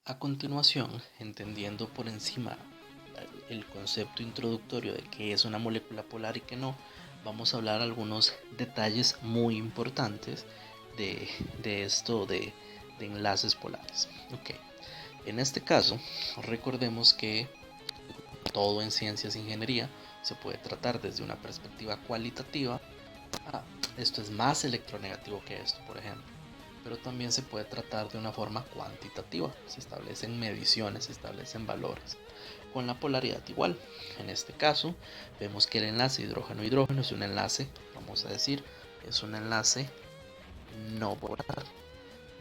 A continuación, entendiendo por encima el concepto introductorio de qué es una molécula polar y qué no, vamos a hablar algunos detalles muy importantes de esto de enlaces polares. Ok, en este caso, recordemos que todo en ciencias e ingeniería se puede tratar desde una perspectiva cualitativa. Esto es más electronegativo que esto, por ejemplo, pero también se puede tratar de una forma cuantitativa. Se establecen mediciones, se establecen valores. Con la polaridad igual. En este caso, vemos que el enlace hidrógeno-hidrógeno es un enlace, vamos a decir, es un enlace no polar,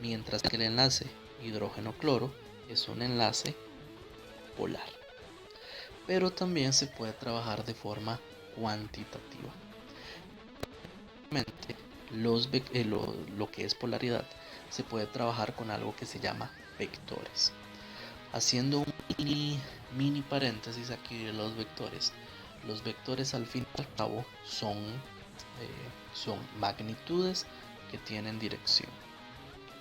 mientras que el enlace hidrógeno-cloro es un enlace polar. Pero también se puede trabajar de forma cuantitativa. Lo que es polaridad se puede trabajar con algo que se llama vectores. Haciendo un mini paréntesis aquí de los vectores al fin y al cabo son magnitudes que tienen dirección.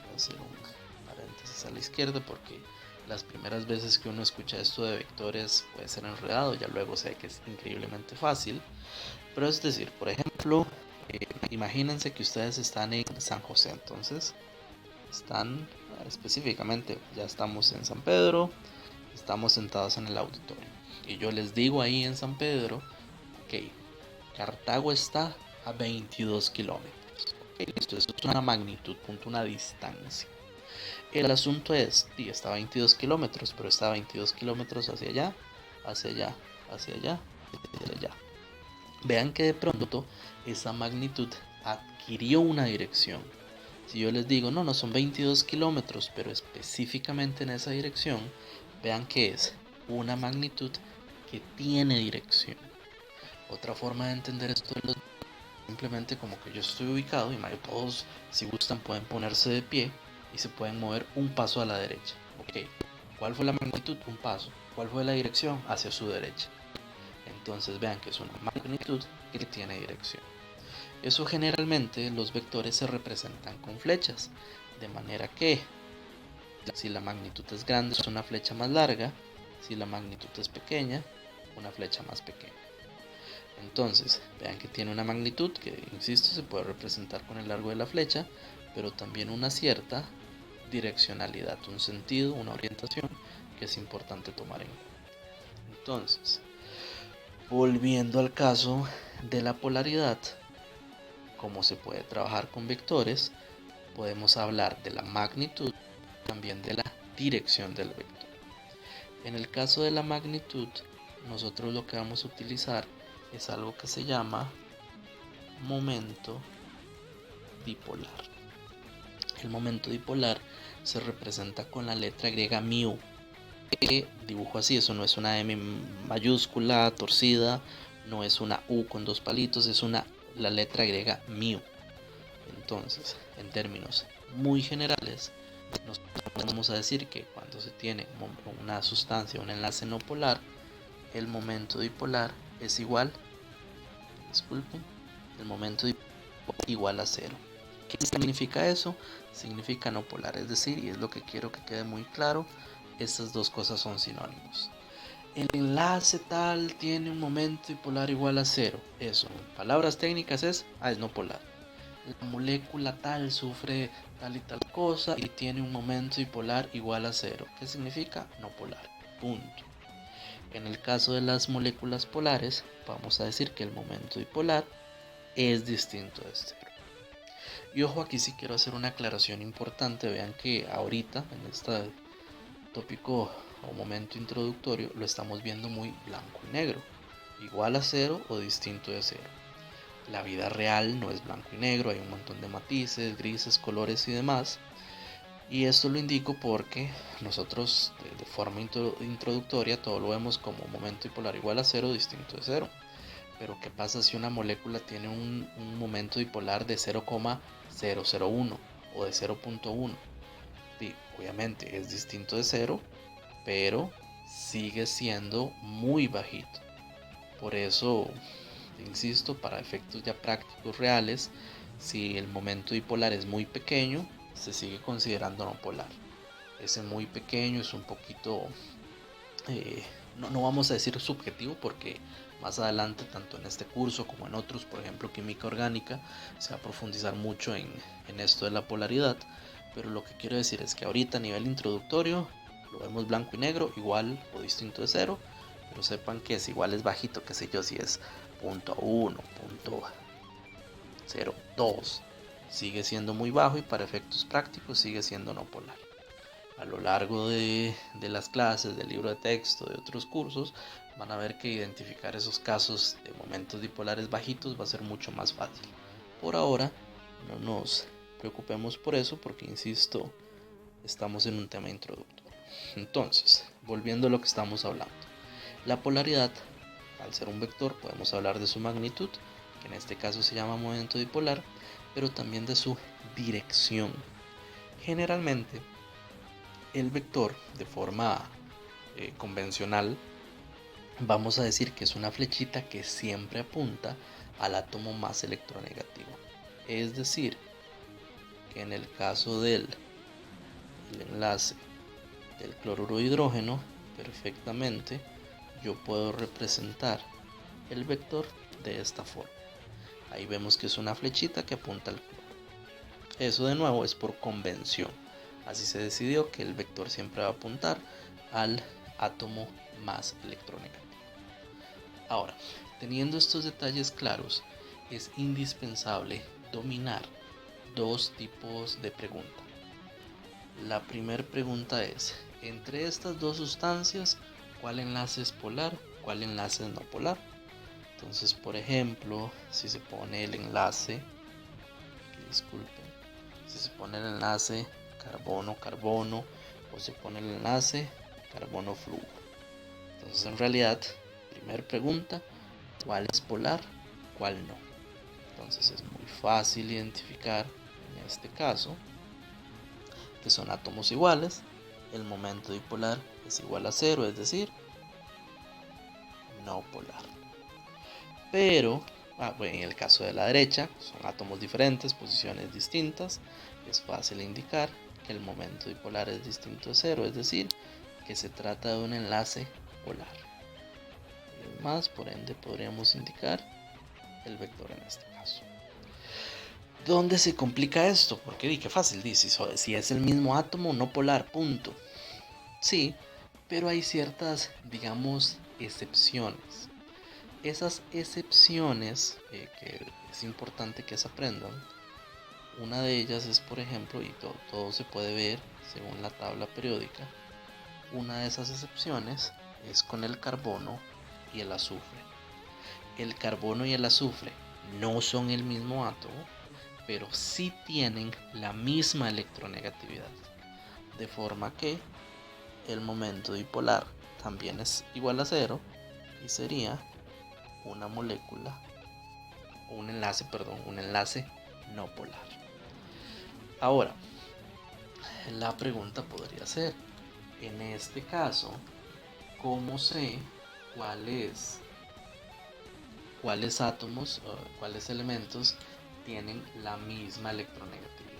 Voy a hacer un paréntesis a la izquierda porque las primeras veces que uno escucha esto de vectores puede ser enredado, ya luego sé que es increíblemente fácil. Pero es decir, por ejemplo, imagínense que ustedes están en San José, entonces están específicamente, ya estamos en San Pedro, estamos sentados en el auditorio. Y yo les digo ahí en San Pedro, ok, Cartago está a 22 kilómetros. Okay, esto es una magnitud, punto, una distancia. El asunto es, sí, está a 22 kilómetros, pero está a 22 kilómetros hacia allá, hacia allá, hacia allá, hacia allá. Vean que de pronto esa magnitud adquirió una dirección. Si yo les digo, no son 22 kilómetros, pero específicamente en esa dirección, vean que es una magnitud que tiene dirección. Otra forma de entender esto es simplemente como que yo estoy ubicado y todos, si gustan, pueden ponerse de pie y se pueden mover un paso a la derecha. Ok, ¿cuál fue la magnitud? Un paso. ¿Cuál fue la dirección? Hacia su derecha. Entonces vean que es una magnitud que tiene dirección. Eso generalmente los vectores se representan con flechas, de manera que si la magnitud es grande es una flecha más larga, si la magnitud es pequeña, una flecha más pequeña. Entonces, vean que tiene una magnitud que, insisto, se puede representar con el largo de la flecha, pero también una cierta direccionalidad, un sentido, una orientación que es importante tomar en cuenta. Entonces, volviendo al caso de la polaridad, como se puede trabajar con vectores, podemos hablar de la magnitud, también de la dirección del vector. En el caso de la magnitud, nosotros lo que vamos a utilizar es algo que se llama momento dipolar. El momento dipolar se representa con la letra griega mu, que dibujo así, eso no es una M mayúscula torcida, no es una U con dos palitos, es la letra griega mu. Entonces, en términos muy generales, nos vamos a decir que cuando se tiene una sustancia, un enlace no polar, el momento dipolar es igual, disculpen, el momento dipolar igual a cero. ¿Qué significa eso? Significa no polar, es decir, y es lo que quiero que quede muy claro, estas dos cosas son sinónimos. El enlace tal tiene un momento dipolar igual a cero. Eso, en palabras técnicas es no polar. La molécula tal sufre tal y tal cosa y tiene un momento dipolar igual a cero. ¿Qué significa? No polar. Punto. En el caso de las moléculas polares, vamos a decir que el momento dipolar es distinto de cero. Y ojo, aquí sí quiero hacer una aclaración importante. Vean que ahorita, en este tópico o momento introductorio, lo estamos viendo muy blanco y negro. Igual a cero o distinto de cero. La vida real no es blanco y negro, hay un montón de matices, grises, colores y demás. Y esto lo indico porque nosotros de forma introductoria todo lo vemos como momento dipolar igual a cero, distinto de cero. Pero ¿qué pasa si una molécula tiene un momento dipolar de 0,001 o de 0,1? Obviamente es distinto de cero, pero sigue siendo muy bajito. Por eso, insisto, para efectos ya prácticos reales, si el momento dipolar es muy pequeño, se sigue considerando no polar. ese muy pequeño es un poquito, no vamos a decir subjetivo, porque más adelante, tanto en este curso como en otros, por ejemplo química orgánica, se va a profundizar mucho en esto de la polaridad. Pero lo que quiero decir es que ahorita a nivel introductorio lo vemos blanco y negro, igual o distinto de cero, pero sepan que es igual, es bajito, qué sé yo, si es punto .1, punto 0,2, sigue siendo muy bajo, y para efectos prácticos sigue siendo no polar. A lo largo de las clases, del libro de texto, de otros cursos, van a ver que identificar esos casos de momentos dipolares bajitos va a ser mucho más fácil. Por ahora no nos preocupemos por eso, porque insisto, estamos en un tema introductorio. Entonces, volviendo a lo que estamos hablando, la polaridad, al ser un vector, podemos hablar de su magnitud, que en este caso se llama momento dipolar, pero también de su dirección. Generalmente el vector, de forma convencional, vamos a decir que es una flechita que siempre apunta al átomo más electronegativo. Es decir, que en el caso del enlace del cloruro de hidrógeno, perfectamente yo puedo representar el vector de esta forma. Ahí vemos que es una flechita que apunta al cloro. Eso de nuevo es por convención. Así se decidió que el vector siempre va a apuntar al átomo más electronegativo. Ahora, teniendo estos detalles claros, es indispensable dominar dos tipos de pregunta. La primera pregunta es, entre estas dos sustancias, ¿cuál enlace es polar? ¿Cuál enlace es no polar? Entonces, por ejemplo, si se pone el enlace, disculpen, si se pone el enlace carbono-carbono, o se pone el enlace carbono-flúor. Entonces, en realidad, primera pregunta, ¿cuál es polar? ¿Cuál no? Entonces es muy fácil identificar en este caso que son átomos iguales, el momento dipolar es igual a cero, es decir, no polar. Pero, bueno, en el caso de la derecha, son átomos diferentes, posiciones distintas, es fácil indicar que el momento dipolar es distinto de cero, es decir, que se trata de un enlace polar. Y más, por ende, podríamos indicar el vector en este caso. ¿Dónde se complica esto? Porque qué fácil dice, si es el mismo átomo no polar, punto. Sí, pero hay ciertas, digamos, excepciones. Esas excepciones que es importante que se aprendan. Una de ellas es, por ejemplo, y todo se puede ver según la tabla periódica, una de esas excepciones es con el carbono y el azufre. El carbono y el azufre no son el mismo átomo, pero sí tienen la misma electronegatividad, de forma que el momento dipolar también es igual a cero y sería una molécula, un enlace no polar. Ahora, la pregunta podría ser, en este caso, ¿cómo sé cuáles átomos, cuáles elementos tienen la misma electronegatividad?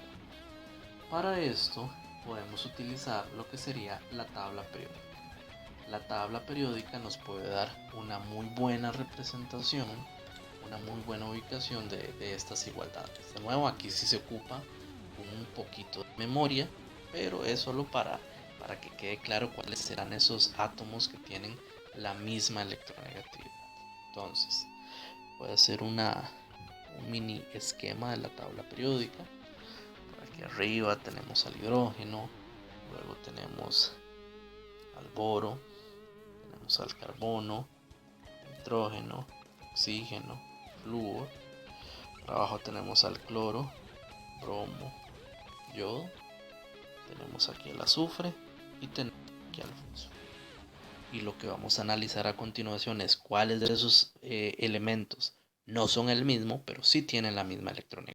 Para esto podemos utilizar lo que sería la tabla periódica. La tabla periódica nos puede dar una muy buena representación, una muy buena ubicación de estas igualdades. De nuevo, aquí sí se ocupa un poquito de memoria, pero es solo para que quede claro cuáles serán esos átomos que tienen la misma electronegatividad. Entonces, voy a hacer un mini esquema de la tabla periódica. Por aquí arriba tenemos al hidrógeno, luego tenemos al boro, tenemos al carbono, nitrógeno, oxígeno, flúor. Por abajo tenemos al cloro, bromo, yodo. Tenemos aquí el azufre y tenemos aquí al fósforo. Y lo que vamos a analizar a continuación es cuáles de esos elementos no son el mismo, pero sí tienen la misma electrónica.